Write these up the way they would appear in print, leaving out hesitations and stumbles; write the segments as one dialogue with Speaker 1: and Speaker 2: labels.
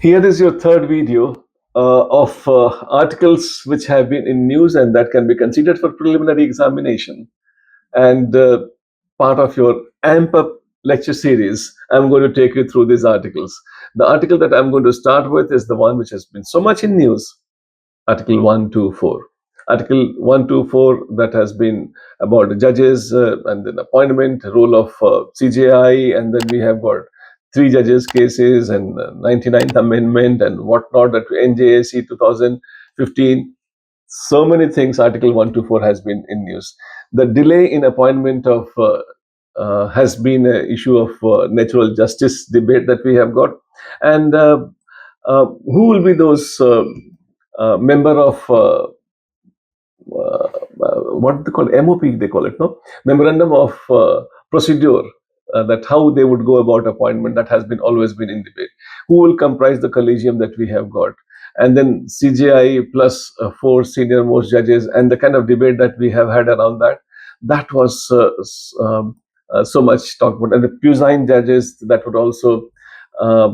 Speaker 1: Here is your third video of articles which have been in news and that can be considered for preliminary examination. And part of your AMP up lecture series, I'm going to take you through these articles. The article that I'm going to start with is the one which has been so much in news, Article 124. Article 124 that has been about the judges and then appointment, role of CJI, and then we have got three judges cases and 99th Amendment and whatnot, that NJAC 2015. So many things. Article 124 has been in news. The delay in appointment of has been an issue of natural justice debate that we have got. And who will be those member of what they call MOP, they call it, no? Memorandum of procedure, that how they would go about appointment, that has been always been in debate. Who will comprise the collegium that we have got? And then CJI plus four senior most judges, and the kind of debate that we have had around that, that was so much talked about. And the Pusain judges, that would also a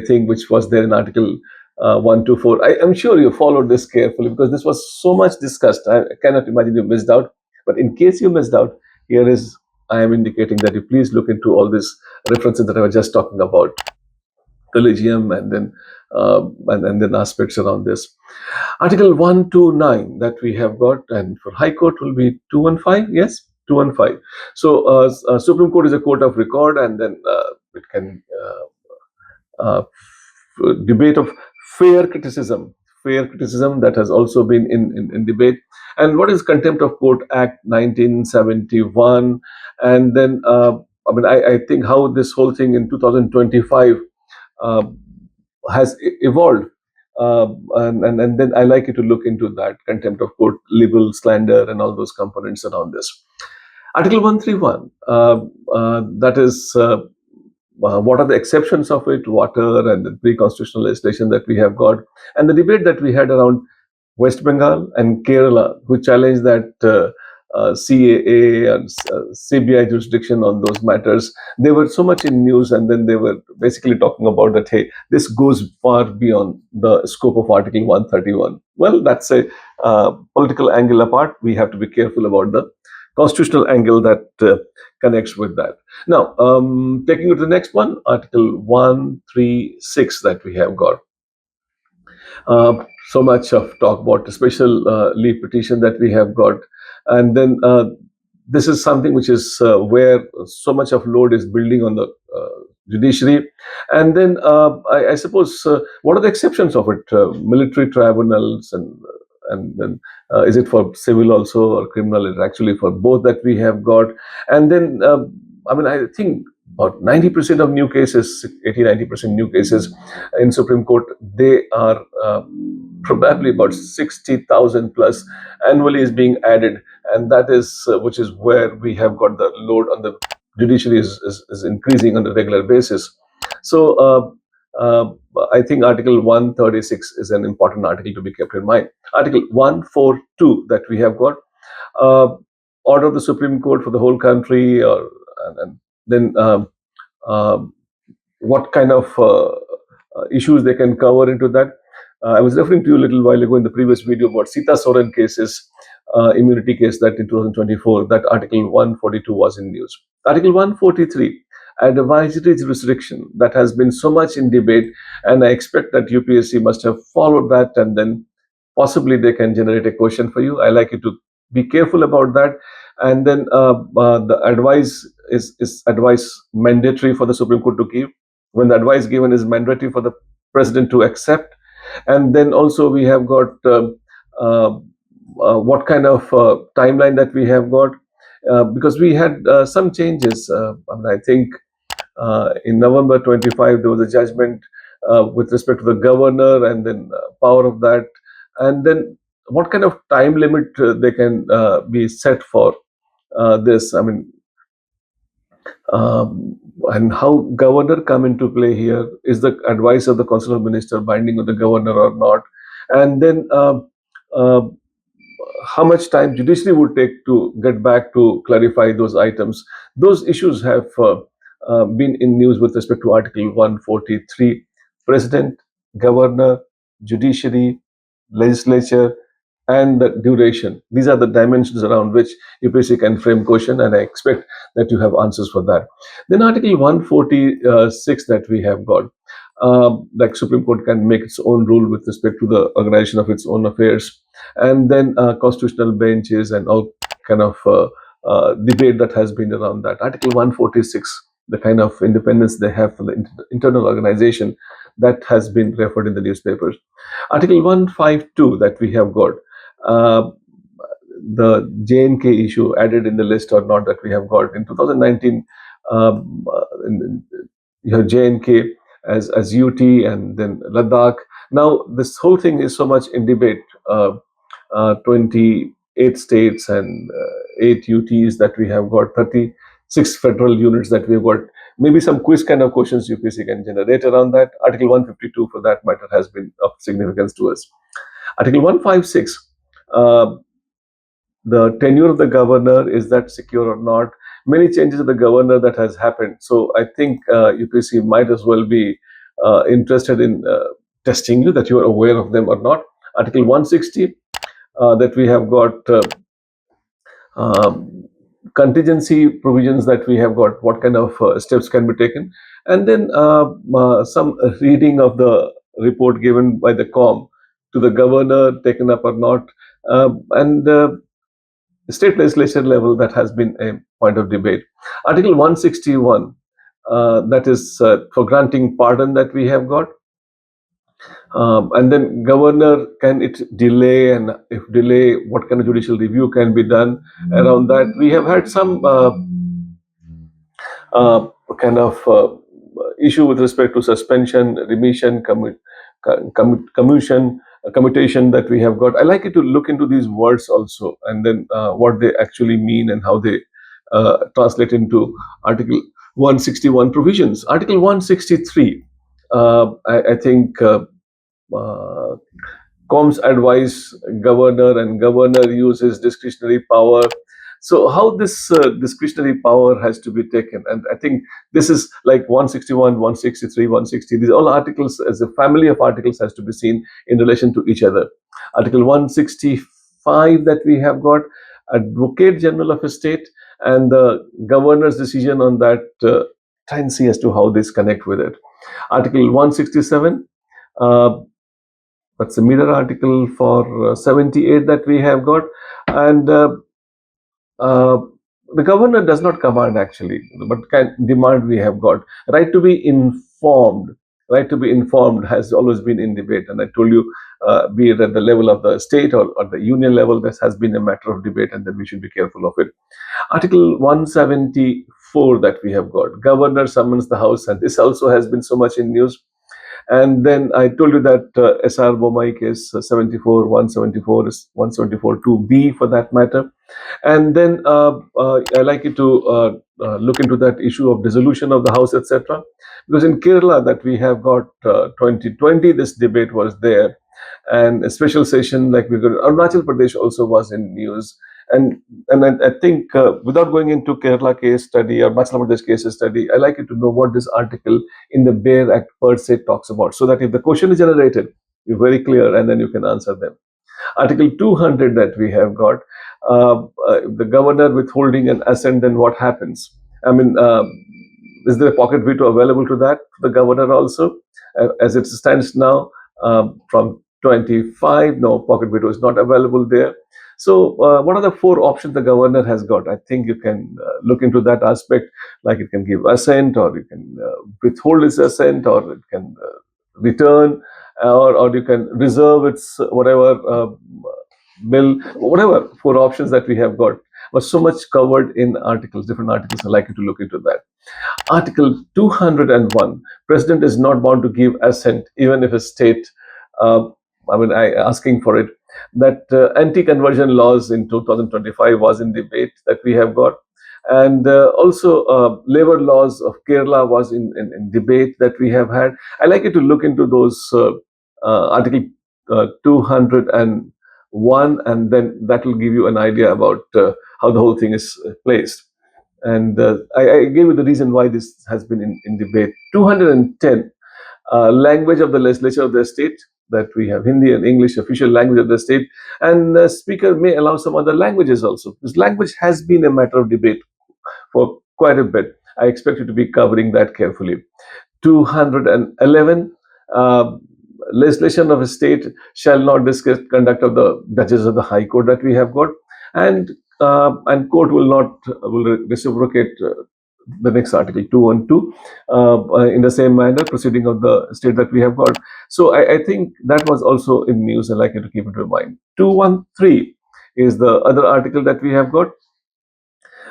Speaker 1: thing which was there in Article 124. I'm sure you followed this carefully because this was so much discussed. I cannot imagine you missed out. But in case you missed out, here is, I am indicating that you please look into all these references that I was just talking about, collegium, and then aspects around this. Article 129 that we have got, and for High Court will be 215. Yes, 215. So Supreme Court is a court of record, and then it can debate of fair criticism that has also been in debate. And what is Contempt of Court Act 1971? And then I think how this whole thing in 2025 has evolved. And then I like you to look into that contempt of court, libel, slander, and all those components around this. Article 131, that is what are the exceptions of it, water, and the pre-constitutional legislation that we have got, and the debate that we had around West Bengal and Kerala, who challenged that CAA and CBI jurisdiction on those matters. They were so much in news, and then they were basically talking about that, hey, this goes far beyond the scope of Article 131. Well, that's a political angle apart. We have to be careful about the constitutional angle that connects with that. Now, taking you to the next one, Article 136 that we have got. So much of talk about the special leave petition that we have got. And then this is something which is where so much of load is building on the judiciary. And then I suppose, what are the exceptions of it? Military tribunals, and then is it for civil also or criminal? It's actually for both that we have got. And then, I think about 90% of new cases, 80-90% new cases in Supreme Court, they are probably about 60,000 plus annually is being added, and that is which is where we have got the load on the judiciary is increasing on a regular basis. So I think Article 136 is an important article to be kept in mind. Article 142 that we have got, order of the Supreme Court for the whole country, and then what kind of issues they can cover into that. I was referring to you a little while ago in the previous video about Sita Soren cases, immunity case that in 2024, that Article 142 was in news. Article 143, advisory jurisdiction, that has been so much in debate, and I expect that UPSC must have followed that, and then possibly they can generate a question for you. I like you to be careful about that. And then the advice is advice mandatory for the Supreme Court to give. When the advice given is mandatory for the president to accept. And then also we have got what kind of timeline that we have got, because we had some changes. I think in November 25 there was a judgment with respect to the governor, and then power of that, and then what kind of time limit they can be set for this. And how governor come into play here? Is the advice of the constitutional minister binding on the governor or not? And then how much time judiciary would take to get back to clarify those items? Those issues have been in news with respect to Article 143, President, Governor, Judiciary, Legislature, and the duration. These are the dimensions around which UPSC can frame question, and I expect that you have answers for that. Then Article 146 that we have got, like Supreme Court can make its own rule with respect to the organization of its own affairs, and then constitutional benches and all kind of debate that has been around that. Article 146, the kind of independence they have for the internal organization, that has been referred in the newspapers. Article 152 that we have got, uh, the JNK issue added in the list or not that we have got in 2019. You have JNK as UT and then Ladakh. Now this whole thing is so much in debate. 28 states and 8 UTs that we have got, 36 federal units that we have got. Maybe some quiz kind of questions UPSC can generate around that. Article 152, for that matter, has been of significance to us. Article 156, the tenure of the governor, is that secure or not? Many changes of the governor that has happened. So I think UPSC might as well be interested in testing you, that you are aware of them or not. Article 160, that we have got contingency provisions that we have got, what kind of steps can be taken, and then some reading of the report given by the COM to the governor, taken up or not, and state legislature level, that has been a point of debate. Article 161, that is for granting pardon that we have got. And then governor, can it delay, and if delay, what kind of judicial review can be done around that? We have had some kind of issue with respect to suspension, remission, commutation that we have got. I like you to look into these words also, and then what they actually mean and how they translate into Article 161 provisions. Article 163, I think COMS advise governor, and governor uses discretionary power. So how this discretionary power has to be taken, and I think this is like 161, 163, 160. These all articles, as a family of articles, has to be seen in relation to each other. Article 165 that we have got, Advocate General of a state, and the governor's decision on that. Try and see as to how this connect with it. Article 167. That's a mirror article for 78 that we have got, and uh, the governor does not command actually, but can demand. We have got right to be informed. Right to be informed has always been in debate, and I told you, be it at the level of the state or the union level, this has been a matter of debate, and then we should be careful of it. Article 174 that we have got, governor summons the house, and this also has been so much in news. And then I told you that SR Bomai case 74, 174 is 174 2B for that matter. And then I like you to look into that issue of dissolution of the house, etc. Because in Kerala that we have got 2020, this debate was there, and a special session like we got Arunachal Pradesh also was in news. And I think without going into Kerala case study or Madhya Pradesh case study, I like you to know what this article in the Bare Act per se talks about, so that if the question is generated, you're very clear, and then you can answer them. Article 200 that we have got, the governor withholding an assent, then what happens? I mean, is there a pocket veto available to that, to the governor also? As it stands now, from 25, no, pocket veto is not available there. So, what are the 4 options the governor has got? I think you can look into that aspect, like it can give assent, or you can withhold its assent, or it can return, or you can reserve its whatever bill, whatever 4 options that we have got was so much covered in articles, different articles. I'd like you to look into that. Article 201, President is not bound to give assent even if a state, asking for it. That anti-conversion laws in 2025 was in debate that we have got. And also labor laws of Kerala was in debate that we have had. I like you to look into those Article 201, and then that will give you an idea about how the whole thing is placed. And I gave you the reason why this has been in debate. 210 language of the legislature of the state, that we have Hindi and English official language of the state, and the speaker may allow some other languages also. This language has been a matter of debate for quite a bit. I expect you to be covering that carefully. 211 uh, legislation of a state shall not discuss conduct of the judges of the high court that we have got, and court will not will reciprocate the next article 212 in the same manner proceeding of the state that we have got. So I think that was also in news. I like you to keep it in mind. 213 is the other article that we have got,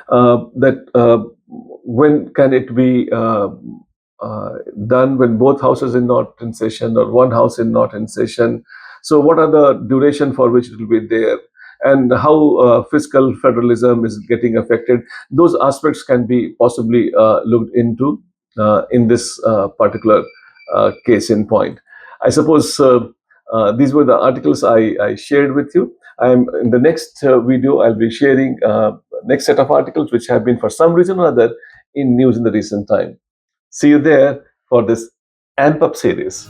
Speaker 1: that when can it be uh, done when both houses are not in session or one house is not in session. So what are the duration for which it will be there, and how fiscal federalism is getting affected? Those aspects can be possibly looked into in this particular case in point. I suppose these were the articles I shared with you. I'm in the next video. I'll be sharing next set of articles which have been for some reason or other in news in the recent time. See you there for this AMP Up series.